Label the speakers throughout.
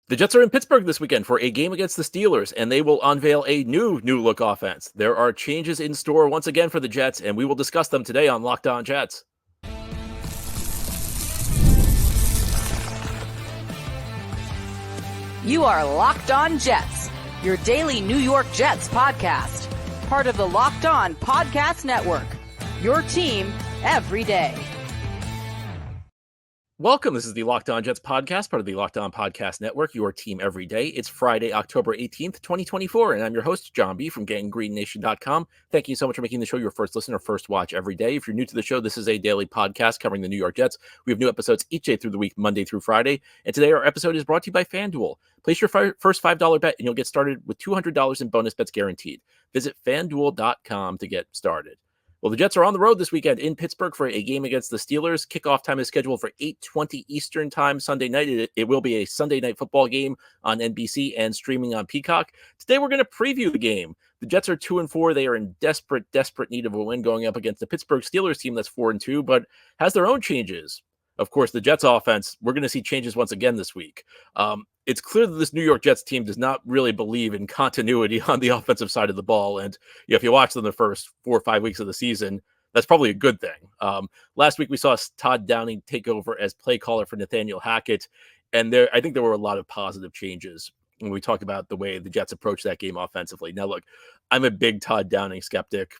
Speaker 1: The Jets are in Pittsburgh this weekend for a game against the Steelers, and they will unveil a new look offense. There are changes in store once again for the Jets, and we will discuss them today on Locked On Jets.
Speaker 2: You are Locked On Jets, your daily New York Jets podcast. Part of the Locked On Podcast Network, your team every day.
Speaker 1: Welcome. This is the Locked On Jets podcast, part of the Locked On Podcast Network, your team every day. It's Friday, October 18th, 2024, and I'm your host, John B. from GangGreenNation.com. Thank you so much for making the show your first listen or first watch every day. If you're new to the show, this is a daily podcast covering the New York Jets. We have new episodes each day through the week, Monday through Friday, and today our episode is brought to you by FanDuel. Place your first $5 bet, and you'll get started with $200 in bonus bets guaranteed. Visit FanDuel.com to get started. Well, the Jets are on the road this weekend in Pittsburgh for a game against the Steelers. Kickoff time is scheduled for 8:20 Eastern time Sunday night. It will be a Sunday night football game on NBC and streaming on Peacock. Today, we're going to preview the game. The Jets are 2-4. They are in desperate need of a win going up against the Pittsburgh Steelers team that's 4-2, but has their own changes. Of course, the Jets offense, we're going to see changes once again this week. It's clear that this New York Jets team does not really believe in continuity on the offensive side of the ball. And if you watch them the first 4 or 5 weeks of the season, that's probably a good thing. Last week, we saw Todd Downing take over as play caller for Nathaniel Hackett. And I think there were a lot of positive changes when we talk about the way the Jets approach that game offensively. Now, look, I'm a big Todd Downing skeptic.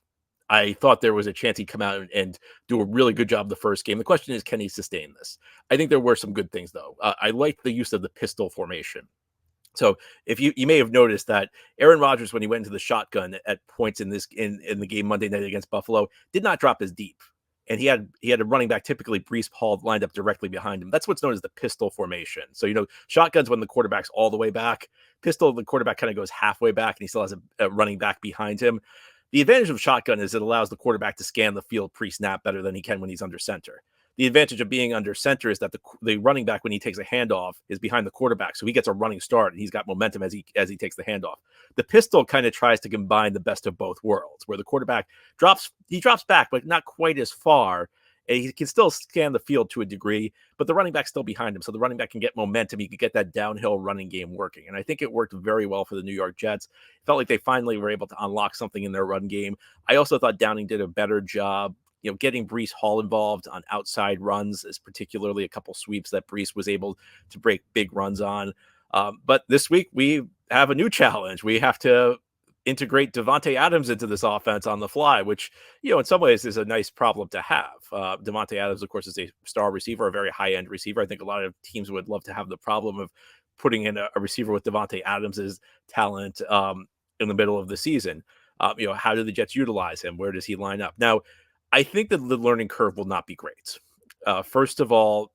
Speaker 1: I thought there was a chance he'd come out and do a really good job the first game. The question is, can he sustain this? I think there were some good things, though. I liked the use of the pistol formation. So if you may have noticed that Aaron Rodgers, when he went into the shotgun at points in the game Monday night against Buffalo, did not drop as deep. And he had a running back, typically Breece Hall, lined up directly behind him. That's what's known as the pistol formation. So, shotguns when the quarterback's all the way back. Pistol, the quarterback kind of goes halfway back, and he still has a running back behind him. The advantage of shotgun is it allows the quarterback to scan the field pre-snap better than he can when he's under center. The advantage of being under center is that the running back, when he takes a handoff, is behind the quarterback, so he gets a running start and he's got momentum as he takes the handoff. The pistol kind of tries to combine the best of both worlds, where the quarterback drops back, but not quite as far. And he can still scan the field to a degree, but the running back's still behind him, so the running back can get momentum. He can get that downhill running game working, and I think it worked very well for the New York Jets. It felt like they finally were able to unlock something in their run game. I also thought Downing did a better job, getting Breece Hall involved on outside runs, is particularly a couple sweeps that Breece was able to break big runs on. But this week we have a new challenge. We have to integrate Davante Adams into this offense on the fly, which, in some ways is a nice problem to have. Davante Adams, of course, is a star receiver, a very high-end receiver. I think a lot of teams would love to have the problem of putting in a receiver with Davante Adams' talent in the middle of the season. How do the Jets utilize him? Where does he line up? Now, I think that the learning curve will not be great. First of all,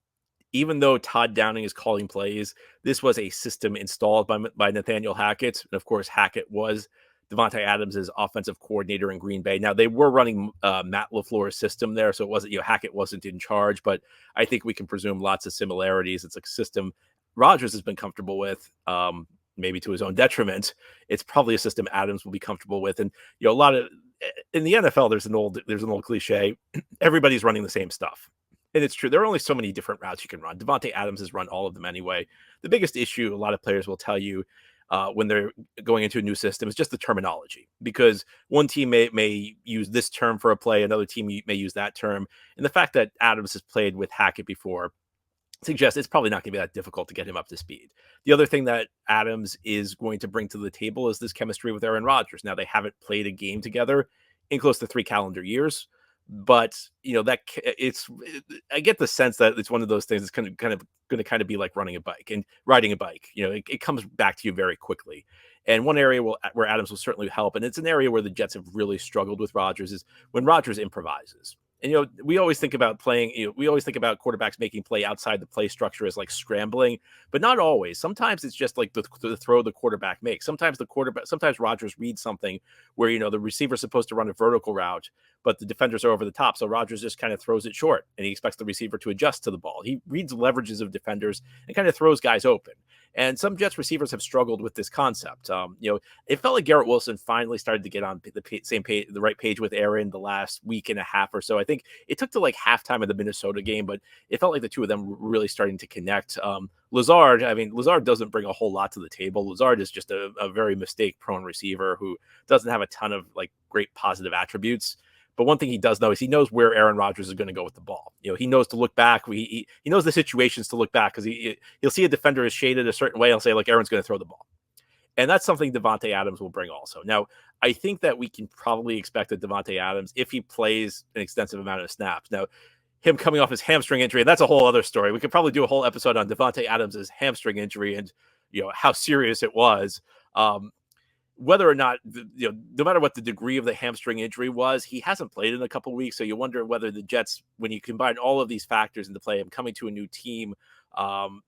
Speaker 1: even though Todd Downing is calling plays, this was a system installed by Nathaniel Hackett. And of course, Hackett was Davante Adams' offensive coordinator in Green Bay. Now, they were running Matt LaFleur's system there, so it wasn't, Hackett wasn't in charge, but I think we can presume lots of similarities. It's a system Rodgers has been comfortable with, maybe to his own detriment. It's probably a system Adams will be comfortable with. And, a lot of, in the NFL, there's an old cliche. Everybody's running the same stuff. And it's true. There are only so many different routes you can run. Davante Adams has run all of them anyway. The biggest issue a lot of players will tell you when they're going into a new system is just the terminology, because one team may use this term for a play, another team may use that term. And the fact that Adams has played with Hackett before suggests it's probably not going to be that difficult to get him up to speed. The other thing that Adams is going to bring to the table is this chemistry with Aaron Rodgers. Now, they haven't played a game together in close to 3 calendar years, but I get the sense that it's one of those things that's going to be like riding a bike. It comes back to you very quickly. And one area where Adams will certainly help, and it's an area where the Jets have really struggled with Rodgers, is when Rodgers improvises. And, we always think about quarterbacks making play outside the play structure as like scrambling, but not always. Sometimes it's just like the throw the quarterback makes. Sometimes Rodgers reads something where, the receiver's supposed to run a vertical route, but the defenders are over the top. So Rodgers just kind of throws it short, and he expects the receiver to adjust to the ball. He reads leverages of defenders and kind of throws guys open. And some Jets receivers have struggled with this concept. It felt like Garrett Wilson finally started to get on the right page with Aaron the last week and a half or so. I think it took to like halftime of the Minnesota game, but it felt like the two of them were really starting to connect. Lazard doesn't bring a whole lot to the table. Lazard is just a very mistake-prone receiver who doesn't have a ton of like great positive attributes. But one thing he does know is he knows where Aaron Rodgers is going to go with the ball. He knows to look back. He knows the situations to look back because he'll see a defender is shaded a certain way. He'll say, like, Aaron's going to throw the ball. And that's something Davante Adams will bring also. Now, I think that we can probably expect that Davante Adams, if he plays an extensive amount of snaps. Now, him coming off his hamstring injury, that's a whole other story. We could probably do a whole episode on Davante Adams' hamstring injury and, how serious it was. Whether or not, no matter what the degree of the hamstring injury was, he hasn't played in a couple of weeks. So you wonder whether the Jets, when you combine all of these factors into play, him coming to a new team,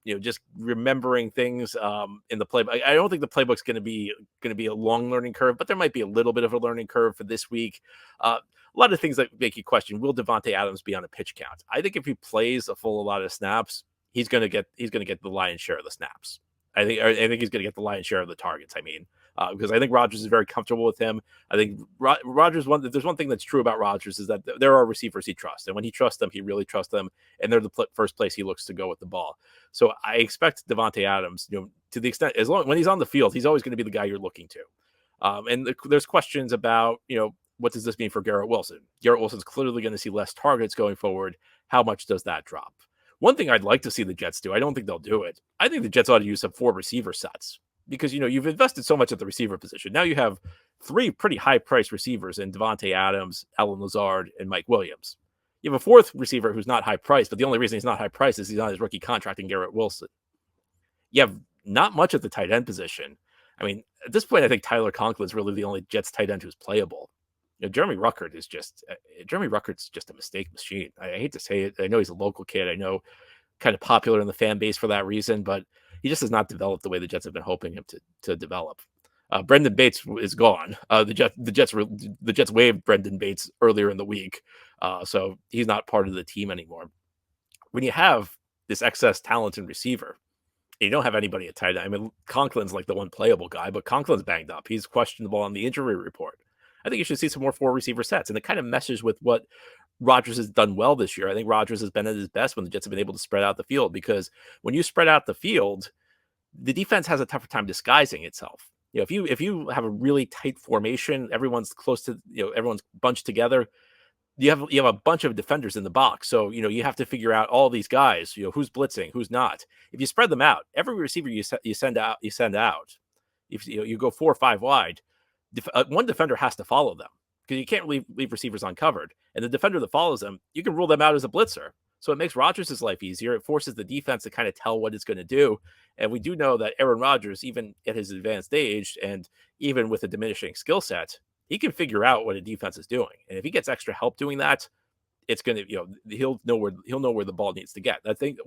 Speaker 1: just remembering things in the playbook. I don't think the playbook's going to be a long learning curve, but there might be a little bit of a learning curve for this week. A lot of things that make you question: will Davante Adams be on a pitch count? I think if he plays a lot of snaps, he's going to get the lion's share of the snaps. I think he's going to get the lion's share of the targets. Because I think Rodgers is very comfortable with him. I think Rodgers, there's one thing that's true about Rodgers is that there are receivers he trusts. And when he trusts them, he really trusts them. And they're the first place he looks to go with the ball. So I expect Davante Adams, to the extent, when he's on the field, he's always going to be the guy you're looking to. There's questions about, what does this mean for Garrett Wilson? Garrett Wilson's clearly going to see less targets going forward. How much does that drop? One thing I'd like to see the Jets do, I don't think they'll do it. I think the Jets ought to use some 4 receiver sets. Because, you've invested so much at the receiver position. Now you have 3 pretty high-priced receivers in Davante Adams, Allen Lazard, and Mike Williams. You have a 4th receiver who's not high-priced, but the only reason he's not high-priced is he's on his rookie contract in Garrett Wilson. You have not much at the tight end position. At this point, I think Tyler Conklin is really the only Jets tight end who's playable. Jeremy Ruckert's just a mistake machine. I hate to say it. I know he's a local kid. I know kind of popular in the fan base for that reason, but he just has not developed the way the Jets have been hoping him to develop. Brendan Bates is gone. The Jets waived Brendan Bates earlier in the week, so he's not part of the team anymore. When you have this excess talent in receiver, and you don't have anybody at tight end. Conklin's like the one playable guy, but Conklin's banged up. He's questionable on the injury report. I think you should see some more 4 receiver sets, and it kind of meshes with what Rodgers has done well this year. I think Rodgers has been at his best when the Jets have been able to spread out the field, because when you spread out the field, the defense has a tougher time disguising itself. If you have a really tight formation, everyone's close to, everyone's bunched together, you have a bunch of defenders in the box. So, you have to figure out all these guys, who's blitzing, who's not. If you spread them out, every receiver you send out. If you go 4 or 5 wide, one defender has to follow them, because you can't leave receivers uncovered. And the defender that follows them, you can rule them out as a blitzer. So it makes Rodgers' life easier. It forces the defense to kind of tell what it's going to do. And we do know that Aaron Rodgers, even at his advanced age and even with a diminishing skill set, he can figure out what a defense is doing. And if he gets extra help doing that, it's going to, he'll know where the ball needs to get. I think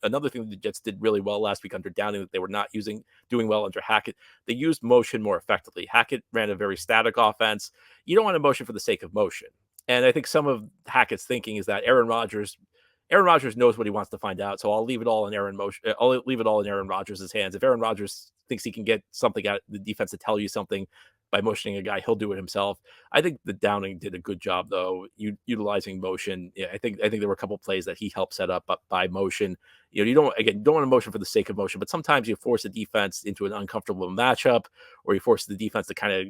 Speaker 1: another thing that the Jets did really well last week under Downing that they were not doing well under Hackett, they used motion more effectively. Hackett ran a very static offense. You don't want to motion for the sake of motion. And I think some of Hackett's thinking is that Aaron Rodgers knows what he wants to find out, so I'll leave it all in Aaron Rodgers' hands. If Aaron Rodgers thinks he can get something out of the defense to tell you something by motioning a guy, he'll do it himself. I think the Downing did a good job, though, utilizing motion. Yeah, I think there were a couple of plays that he helped set up by motion. You don't want to motion for the sake of motion, but sometimes you force the defense into an uncomfortable matchup, or you force the defense to kind of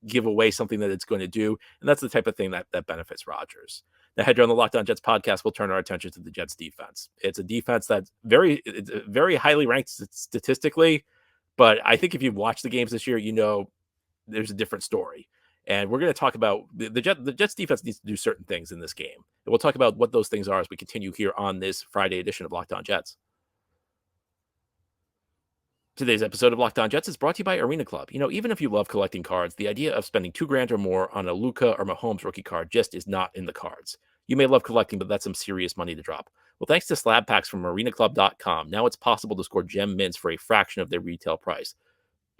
Speaker 1: give away something that it's going to do, and that's the type of thing that benefits Rodgers. Now, here on the Locked On Jets podcast, we'll turn our attention to the Jets defense. It's a defense that's it's very highly ranked statistically, but I think if you've watched the games this year, there's a different story. And we're going to talk about the Jets defense needs to do certain things in this game. And we'll talk about what those things are as we continue here on this Friday edition of Locked On Jets. Today's episode of Locked On Jets is brought to you by Arena Club. Even if you love collecting cards, the idea of spending $2,000 or more on a Luka or Mahomes rookie card just is not in the cards. You may love collecting, but that's some serious money to drop. Well, thanks to slab packs from arenaclub.com, now it's possible to score gem mints for a fraction of their retail price.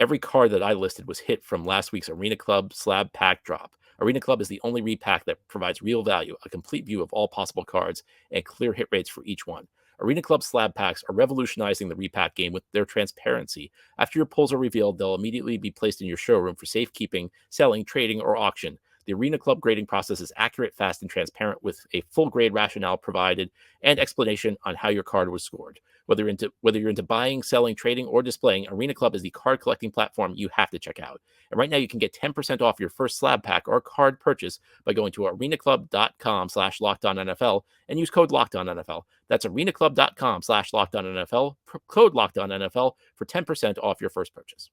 Speaker 1: Every card that I listed was hit from last week's Arena Club slab pack drop. Arena Club is the only repack that provides real value, a complete view of all possible cards, and clear hit rates for each one. Arena Club slab packs are revolutionizing the repack game with their transparency. After your pulls are revealed, they'll immediately be placed in your showroom for safekeeping, selling, trading, or auction. The Arena Club grading process is accurate, fast, and transparent with a full grade rationale provided and explanation on how your card was scored. Whether you're into buying, selling, trading, or displaying, Arena Club is the card collecting platform you have to check out. And right now you can get 10% off your first slab pack or card purchase by going to arenaclub.com/lockedonnfl and use code LockedOnNFL. That's arenaclub.com/LockedOnNFL, code LockedOnNFL for 10% off your first purchase.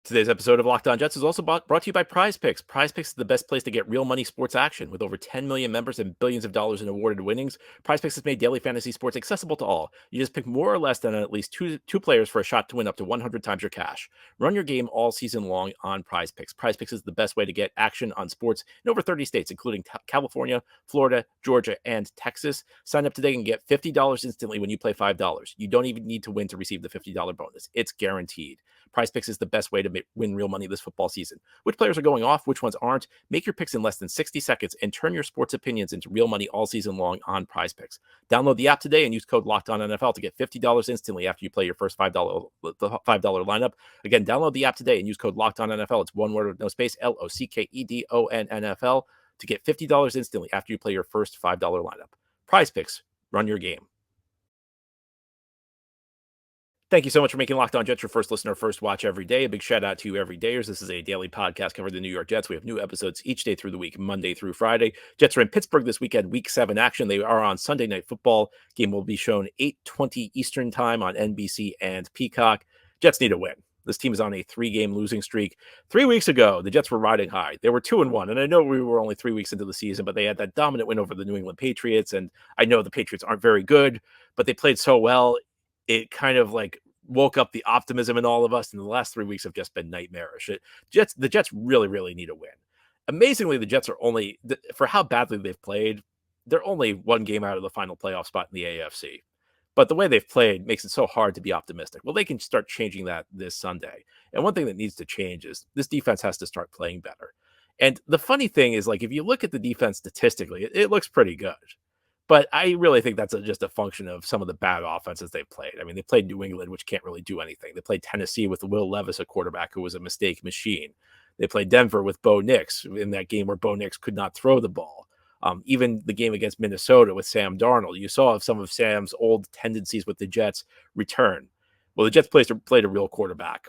Speaker 1: Today's episode of Locked On Jets is also brought to you by Prize Picks. Prize Picks is the best place to get real money sports action. With over 10 million members and billions of dollars in awarded winnings, Prize Picks has made daily fantasy sports accessible to all. You just pick more or less than at least two players for a shot to win up to 100 times your cash. Run your game all season long on Prize Picks. Prize Picks is the best way to get action on sports in over 30 states, including California, Florida, Georgia, and Texas. Sign up today and get $50 instantly when you play $5. You don't even need to win to receive the $50 bonus. It's guaranteed. Prize Picks is the best way to win real money this football season. Which players are going off, which ones aren't? Make your picks in less than 60 seconds and turn your sports opinions into real money all season long on Prize Picks. Download the app today and use code LOCKEDONNFL to get $50 instantly after you play your first $5 lineup. Again, download the app today and use code LOCKEDONNFL. It's one word with no space, LOCKEDONNFL, to get $50 instantly after you play your first $5 lineup. Prize Picks, run your game. Thank you so much for making Locked On Jets your first listener, first watch every day. A big shout out to you everydayers. This is a daily podcast covering the New York Jets. We have new episodes each day through the week, Monday through Friday. Jets are in Pittsburgh this weekend, Week 7 action. They are on Sunday Night Football. Game will be shown 8:20 Eastern Time on NBC and Peacock. Jets need a win. This team is on a 3-game losing streak. 3 weeks ago, the Jets were riding high. They were 2-1, and I know we were only 3 weeks into the season, but they had that dominant win over the New England Patriots, and I know the Patriots aren't very good, but they played so well, it kind of like woke up the optimism in all of us, and the last 3 weeks have just been nightmarish. The Jets really, really need a win. Amazingly, the Jets are only, for how badly they've played, they're only one game out of the final playoff spot in the AFC. But the way they've played makes it so hard to be optimistic. Well, they can start changing that this Sunday. And one thing that needs to change is this defense has to start playing better. And the funny thing is, like, if you look at the defense statistically, it looks pretty good. But I really think that's just a function of some of the bad offenses they've played. I mean, they played New England, which can't really do anything. They played Tennessee with Will Levis, a quarterback who was a mistake machine. They played Denver with Bo Nix in that game where Bo Nix could not throw the ball. Even the game against Minnesota with Sam Darnold, you saw some of Sam's old tendencies with the Jets return. Well, the Jets played a real quarterback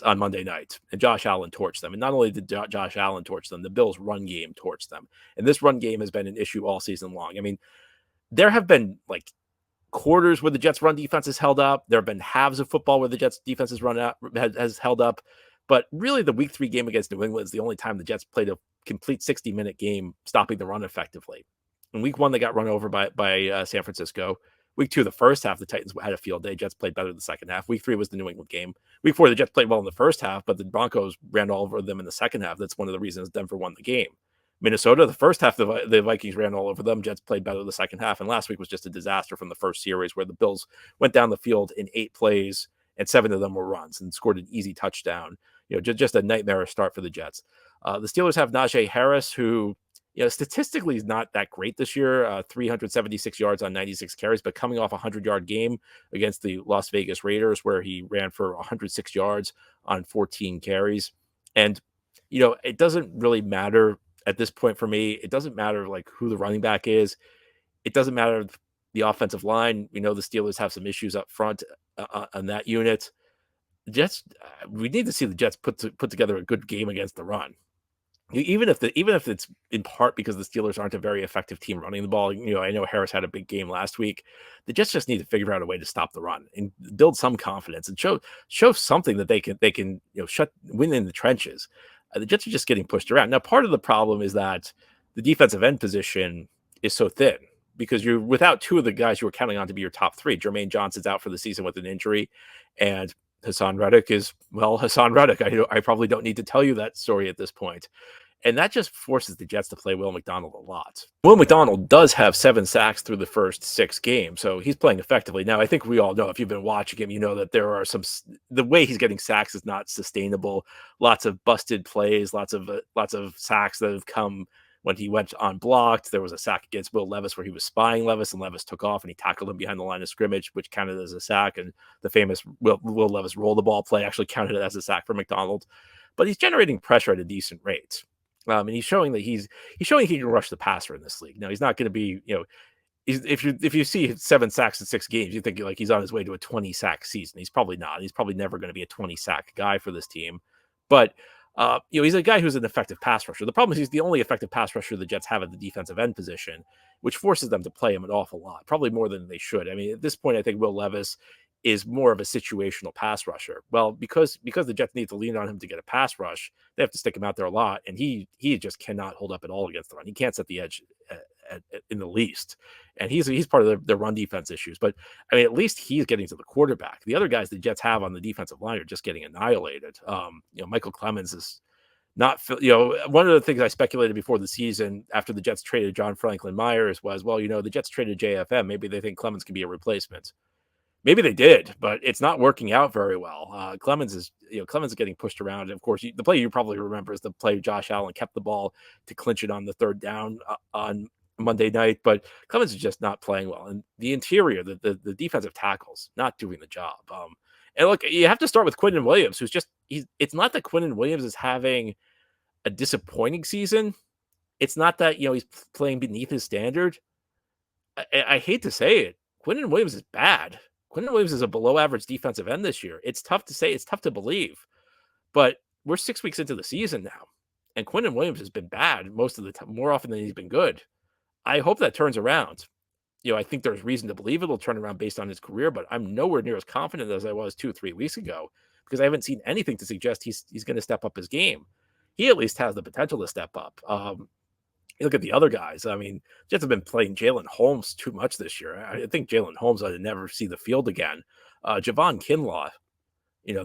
Speaker 1: on Monday night, and Josh Allen torched them. And not only did Josh Allen torch them, the Bills' run game torched them. And this run game has been an issue all season long. I mean, there have been like quarters where the Jets' run defense has held up. There have been halves of football where the Jets' defense has held up. But really, the Week 3 game against New England is the only time the Jets played a complete 60-minute game stopping the run effectively. In Week 1, they got run over by San Francisco. Week 2, the first half, the Titans had a field day. Jets played better the second half. Week 3 was the New England game. Week 4, the Jets played well in the first half, but the Broncos ran all over them in the second half. That's one of the reasons Denver won the game. Minnesota, the first half, the Vikings ran all over them. Jets played better the second half. And last week was just a disaster from the first series where the Bills went down the field in 8 plays, and 7 of them were runs and scored an easy touchdown. Just a nightmarish start for the Jets. The Steelers have Najee Harris, who statistically is not that great this year, 376 yards on 96 carries, but coming off a 100-yard game against the Las Vegas Raiders where he ran for 106 yards on 14 carries. And, it doesn't really matter at this point for me. It doesn't matter like who the running back is. It doesn't matter the offensive line. We know the Steelers have some issues up front on that unit. Jets, we need to see the Jets put together a good game against the run. Even if it's in part because the Steelers aren't a very effective team running the ball. I know Harris had a big game last week. The Jets just need to figure out a way to stop the run and build some confidence and show something that they can win in the trenches. The Jets are just getting pushed around. Now, part of the problem is that the defensive end position is so thin because you're without 2 of the guys you were counting on to be your top 3. Jermaine Johnson's out for the season with an injury, and Hassan Reddick is, Hassan Reddick. I probably don't need to tell you that story at this point. And that just forces the Jets to play Will McDonald a lot. Will McDonald does have 7 sacks through the first 6 games, so he's playing effectively. Now, I think we all know, if you've been watching him, you know that there are the way he's getting sacks is not sustainable. Lots of busted plays, lots of sacks that have come when he went unblocked. There was a sack against Will Levis where he was spying Levis, and Levis took off and he tackled him behind the line of scrimmage, which counted as a sack. And the famous Will Levis roll the ball play actually counted as a sack for McDonald. But he's generating pressure at a decent rate. And he's showing that he's showing he can rush the passer in this league. Now, he's not going to be, if you see 7 sacks in 6 games, you think like he's on his way to a 20 sack season. He's probably not. He's probably never going to be a 20 sack guy for this team. But he's a guy who's an effective pass rusher. The problem is he's the only effective pass rusher the Jets have at the defensive end position, which forces them to play him an awful lot, probably more than they should. I mean, at this point, I think Will Levis is more of a situational pass rusher. Well, because the Jets need to lean on him to get a pass rush, they have to stick him out there a lot, and he just cannot hold up at all against the run. He can't set the edge in the least, and he's part of the run defense issues. But I mean, at least he's getting to the quarterback. The other guys the Jets have on the defensive line are just getting annihilated. Michael Clemens is not, one of the things I speculated before the season after the Jets traded John Franklin Myers was, well, the Jets traded JFM. Maybe they think Clemens can be a replacement. Maybe they did, but it's not working out very well. Clemens is getting pushed around. And of course, the play you probably remember is the play Josh Allen kept the ball to clinch it on the 3rd down on Monday night, but Clemens is just not playing well. And the interior, the defensive tackles, not doing the job. And look, you have to start with Quinnen Williams, it's not that Quinnen Williams is having a disappointing season. It's not that, he's playing beneath his standard. I hate to say it. Quinnen Williams is bad. Quinnen Williams is a below average defensive end this year. It's tough to say. It's tough to believe. But we're 6 weeks into the season now, and Quinnen Williams has been bad most of the time, more often than he's been good. I hope that turns around. I think there's reason to believe it'll turn around based on his career, but I'm nowhere near as confident as I was 2 or 3 weeks ago because I haven't seen anything to suggest he's going to step up his game. He at least has the potential to step up. You look at the other guys. I mean, Jets have been playing Jalen Holmes too much this year. I think Jalen Holmes ought to never see the field again. Javon Kinlaw,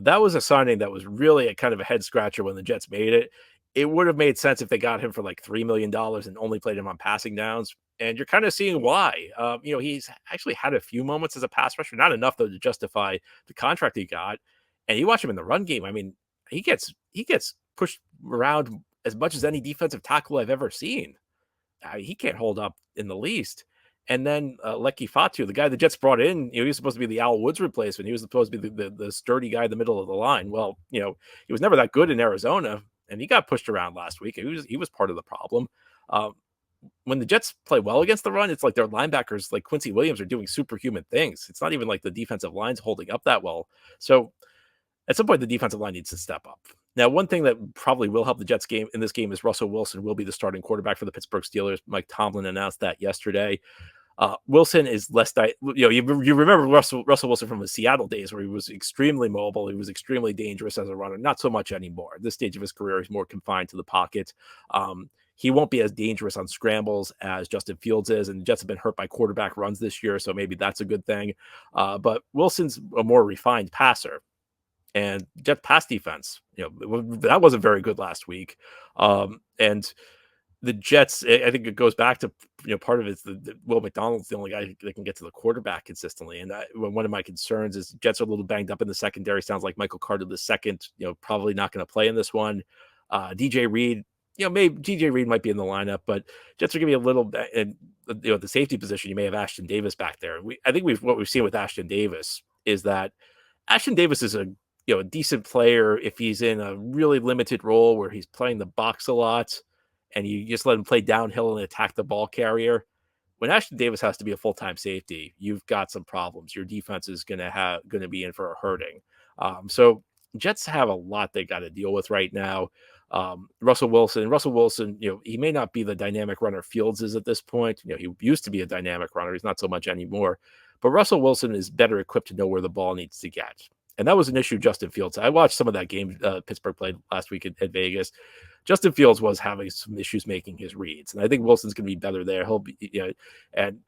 Speaker 1: that was a signing that was really a kind of a head scratcher when the Jets made it. It would have made sense if they got him for like $3 million and only played him on passing downs. And you're kind of seeing why. He's actually had a few moments as a pass rusher, not enough though to justify the contract he got. And you watch him in the run game. I mean, he gets pushed around as much as any defensive tackle I've ever seen. He can't hold up in the least. And then Leki Fatu, the guy the Jets brought in, he was supposed to be the Al Woods replacement. He was supposed to be the sturdy guy in the middle of the line. Well, he was never that good in Arizona, and he got pushed around last week. He was part of the problem. When the Jets play well against the run, it's like their linebackers, like Quincy Williams, are doing superhuman things. It's not even like the defensive line's holding up that well. So at some point, the defensive line needs to step up. Now, one thing that probably will help the Jets game in this game is Russell Wilson will be the starting quarterback for the Pittsburgh Steelers. Mike Tomlin announced that yesterday. Wilson is less, you remember Russell Wilson from the Seattle days where he was extremely mobile. He was extremely dangerous as a runner. Not so much anymore. At this stage of his career, he's more confined to the pocket. He won't be as dangerous on scrambles as Justin Fields is, and the Jets have been hurt by quarterback runs this year, so maybe that's a good thing. But Wilson's a more refined passer. And Jets pass defense, that wasn't very good last week. And the Jets, I think it goes back to, part of it's the Will McDonald's the only guy that can get to the quarterback consistently. And one of my concerns is Jets are a little banged up in the secondary. Sounds like Michael Carter II, probably not going to play in this one. DJ Reed, maybe DJ Reed might be in the lineup, but Jets are going to be a little, and the safety position, you may have Ashton Davis back there. I think what we've seen with Ashton Davis is that Ashton Davis is a decent player if he's in a really limited role where he's playing the box a lot and you just let him play downhill and attack the ball carrier. When Ashton Davis has to be a full-time safety, you've got some problems. Your defense is going to be in for a hurting. So Jets have a lot they got to deal with right now. Russell Wilson, he may not be the dynamic runner Fields is at this point. He used to be a dynamic runner. He's not so much anymore. But Russell Wilson is better equipped to know where the ball needs to get. And that was an issue Justin Fields. I watched some of that game Pittsburgh played last week at Vegas. Justin Fields was having some issues making his reads. And I think Wilson's going to be better there. He'll be, and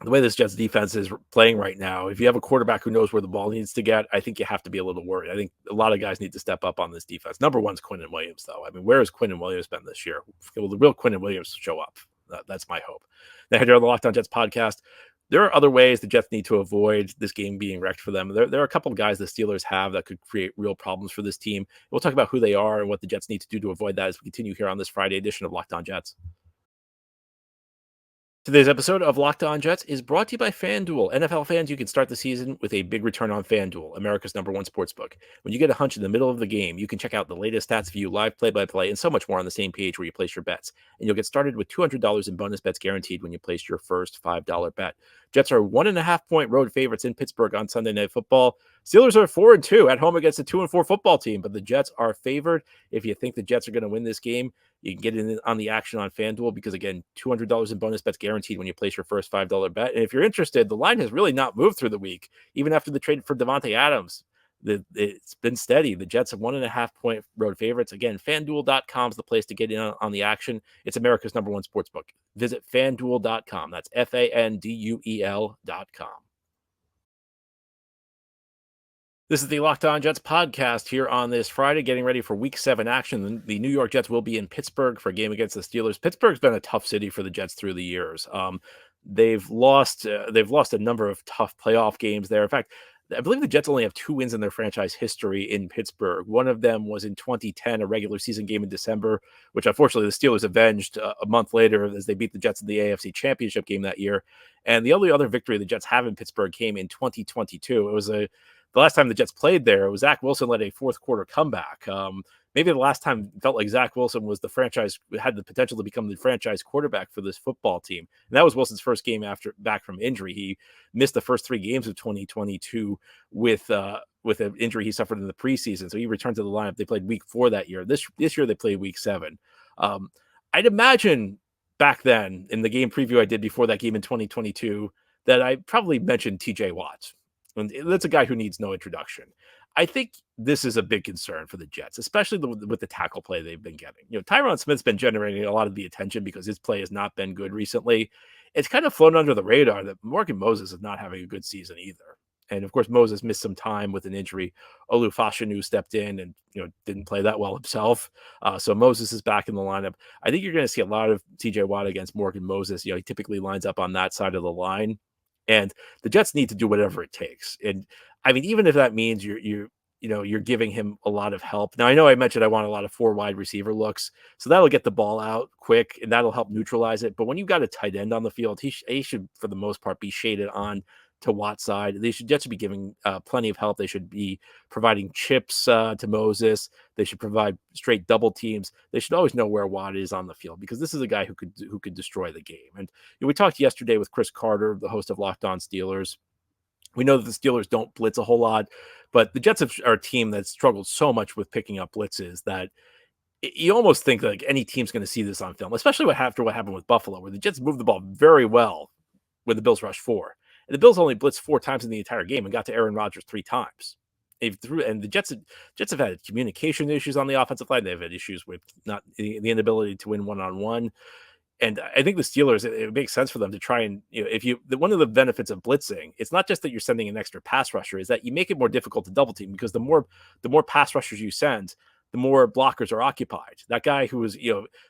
Speaker 1: the way this Jets defense is playing right now, if you have a quarterback who knows where the ball needs to get, I think you have to be a little worried. I think a lot of guys need to step up on this defense. Number one is Quinnen Williams, though. I mean, where has Quinnen Williams been this year? Will the real Quinnen Williams show up? That's my hope. Now, here on the Locked On Jets podcast, there are other ways the Jets need to avoid this game being wrecked for them. There are a couple of guys the Steelers have that could create real problems for this team. We'll talk about who they are and what the Jets need to do to avoid that as we continue here on this Friday edition of Locked On Jets. Today's episode of Locked On Jets is brought to you by FanDuel. NFL fans, you can start the season with a big return on FanDuel, America's #1 sportsbook. When you get a hunch in the middle of the game, you can check out the latest stats view, live play-by-play, and so much more on the same page where you place your bets. And you'll get started with $200 in bonus bets guaranteed when you place your first $5 bet. Jets are 1.5-point road favorites in Pittsburgh on Sunday Night Football. Steelers are 4-2 at home against a 2-4 football team, but the Jets are favored. If you think the Jets are going to win this game, you can get in on the action on FanDuel because, again, $200 in bonus bets guaranteed when you place your first $5 bet. And if you're interested, the line has really not moved through the week, even after the trade for Davante Adams. It's been steady. The Jets have 1.5-point road favorites. Again, FanDuel.com is the place to get in on the action. It's America's #1 sportsbook. Visit FanDuel.com. That's FanDuel.com. This is the Locked On Jets podcast here on this Friday, getting ready for Week 7 action. The New York Jets will be in Pittsburgh for a game against the Steelers. Pittsburgh's been a tough city for the Jets through the years. They've lost a number of tough playoff games there. In fact, I believe the Jets only have 2 wins in their franchise history in Pittsburgh. One of them was in 2010, a regular season game in December, which unfortunately the Steelers avenged a month later as they beat the Jets in the AFC Championship game that year. And the only other victory the Jets have in Pittsburgh came in 2022. It was the last time the Jets played there, was Zach Wilson led a fourth quarter comeback. Maybe the last time it felt like Zach Wilson was had the potential to become the franchise quarterback for this football team. And that was Wilson's first game back from injury. He missed the first 3 games of 2022 with an injury he suffered in the preseason. So he returned to the lineup. They played week 4 that year. This year they played week 7. I'd imagine back then in the game preview I did before that game in 2022 that I probably mentioned TJ Watt. And that's a guy who needs no introduction. I think this is a big concern for the Jets, especially with the tackle play they've been getting. Tyron Smith's been generating a lot of the attention because his play has not been good recently. It's kind of flown under the radar that Morgan Moses is not having a good season either. And of course, Moses missed some time with an injury. Olu Fashanu stepped in and didn't play that well himself. So Moses is back in the lineup. I think you're going to see a lot of TJ Watt against Morgan Moses. He typically lines up on that side of the line. And the Jets need to do whatever it takes. And I mean, even if that means you're giving him a lot of help. Now, I know I mentioned I want a lot of 4 wide receiver looks, so that'll get the ball out quick and that'll help neutralize it. But when you've got a tight end on the field, he should, for the most part, be shaded on to Watt's side. Jets should be giving plenty of help. They should be providing chips to Moses. They should provide straight double teams. They should always know where Watt is on the field because this is a guy who could destroy the game. And we talked yesterday with Chris Carter, the host of Locked On Steelers. We know that the Steelers don't blitz a whole lot, but the Jets are a team that struggled so much with picking up blitzes that you almost think like any team's going to see this on film, especially after what happened with Buffalo, where the Jets moved the ball very well when the Bills rushed 4. And the Bills only blitzed 4 times in the entire game and got to Aaron Rodgers 3 times. And the Jets have had communication issues on the offensive line. They've had issues with not the inability to win one-on-one. And I think the Steelers, it makes sense for them to try and, one of the benefits of blitzing, it's not just that you're sending an extra pass rusher, is that you make it more difficult to double team because the more pass rushers you send, the more blockers are occupied. That guy who is,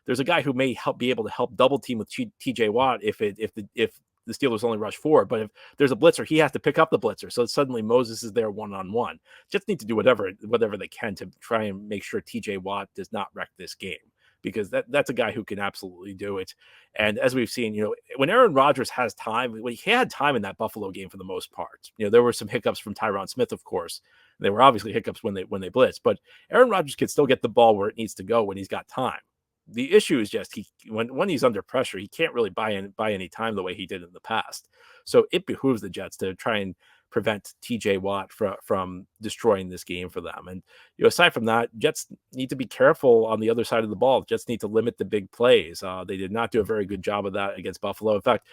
Speaker 1: there's a guy who may be able to help double team with TJ Watt if the Steelers only rush 4, but if there's a blitzer, he has to pick up the blitzer. So suddenly Moses is there one-on-one. Just need to do whatever they can to try and make sure TJ Watt does not wreck this game, because that's a guy who can absolutely do it. And as we've seen, when Aaron Rodgers has time, when he had time in that Buffalo game for the most part, there were some hiccups from Tyron Smith, of course. There were obviously hiccups when they blitzed, but Aaron Rodgers can still get the ball where it needs to go when he's got time. The issue is just when he's under pressure, he can't really buy any time the way he did in the past. So it behooves the Jets to try and prevent TJ Watt from destroying this game for them. And aside from that, Jets need to be careful on the other side of the ball. Jets need to limit the big plays. They did not do a very good job of that against Buffalo. In fact,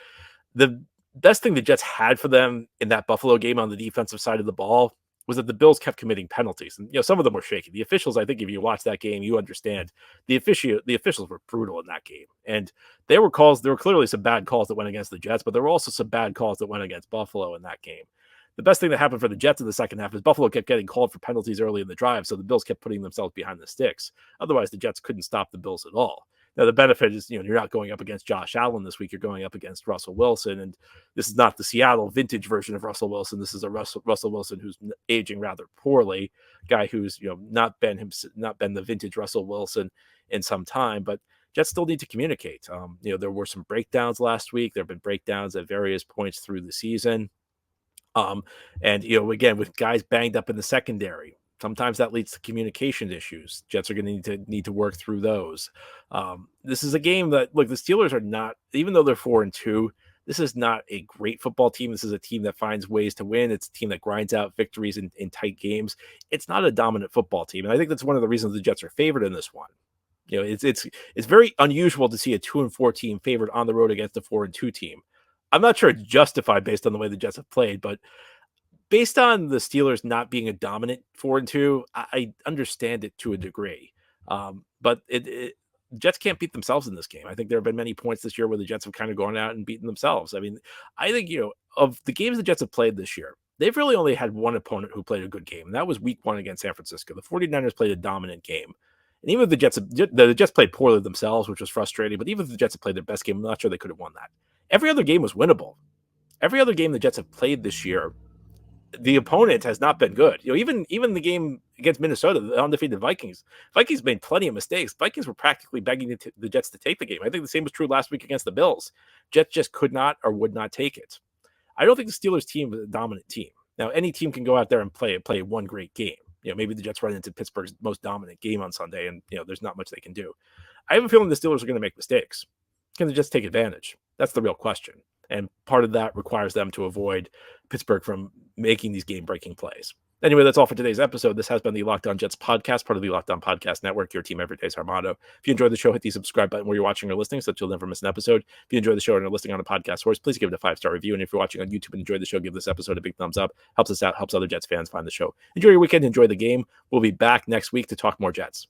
Speaker 1: the best thing the Jets had for them in that Buffalo game on the defensive side of the ball was that the Bills kept committing penalties. And, some of them were shaky. The officials, I think if you watch that game, you understand the officials were brutal in that game. And there were clearly some bad calls that went against the Jets, but there were also some bad calls that went against Buffalo in that game. The best thing that happened for the Jets in the second half is Buffalo kept getting called for penalties early in the drive, so the Bills kept putting themselves behind the sticks. Otherwise, the Jets couldn't stop the Bills at all. Now, the benefit is, you're not going up against Josh Allen this week. You're going up against Russell Wilson, and this is not the Seattle vintage version of Russell Wilson. This is a Russell Wilson who's aging rather poorly, guy who's not been the vintage Russell Wilson in some time. But Jets still need to communicate. There were some breakdowns last week. There have been breakdowns at various points through the season. And again, with guys banged up in the secondary, sometimes that leads to communication issues. Jets are going to need to work through those. This is a game that, look, the Steelers are not, even though they're 4-2, this is not a great football team. This is a team that finds ways to win. It's a team that grinds out victories in tight games. It's not a dominant football team. And I think that's one of the reasons the Jets are favored in this one. It's very unusual to see a 2-4 team favored on the road against a 4-2 team. I'm not sure it's justified based on the way the Jets have played, but based on the Steelers not being a dominant 4-2, I understand it to a degree. But Jets can't beat themselves in this game. I think there have been many points this year where the Jets have kind of gone out and beaten themselves. I mean, I think, of the games the Jets have played this year, they've really only had one opponent who played a good game, and that was week 1 against San Francisco. The 49ers played a dominant game. And even if the Jets played poorly themselves, which was frustrating, but even if the Jets have played their best game, I'm not sure they could have won that. Every other game was winnable. Every other game the Jets have played this year, the opponent has not been good. Even the game against Minnesota, the undefeated Vikings made plenty of mistakes. Vikings were practically begging the Jets to take the game. I think the same was true last week against the Bills. Jets just could not or would not take it. I don't think the Steelers team is a dominant team. Now, any team can go out there and play one great game. Maybe the Jets run into Pittsburgh's most dominant game on Sunday, and there's not much they can do. I have a feeling the Steelers are going to make mistakes. Can they just take advantage? That's the real question. And part of that requires them to avoid Pittsburgh from making these game-breaking plays. Anyway, that's all for today's episode. This has been the Locked On Jets podcast, part of the Locked On Podcast Network. Your team every day is our motto. If you enjoyed the show, hit the subscribe button where you're watching or listening so that you'll never miss an episode. If you enjoy the show and are listening on a podcast source, please give it a 5-star review. And if you're watching on YouTube and enjoy the show, give this episode a big thumbs up. Helps us out, helps other Jets fans find the show. Enjoy your weekend, enjoy the game. We'll be back next week to talk more Jets.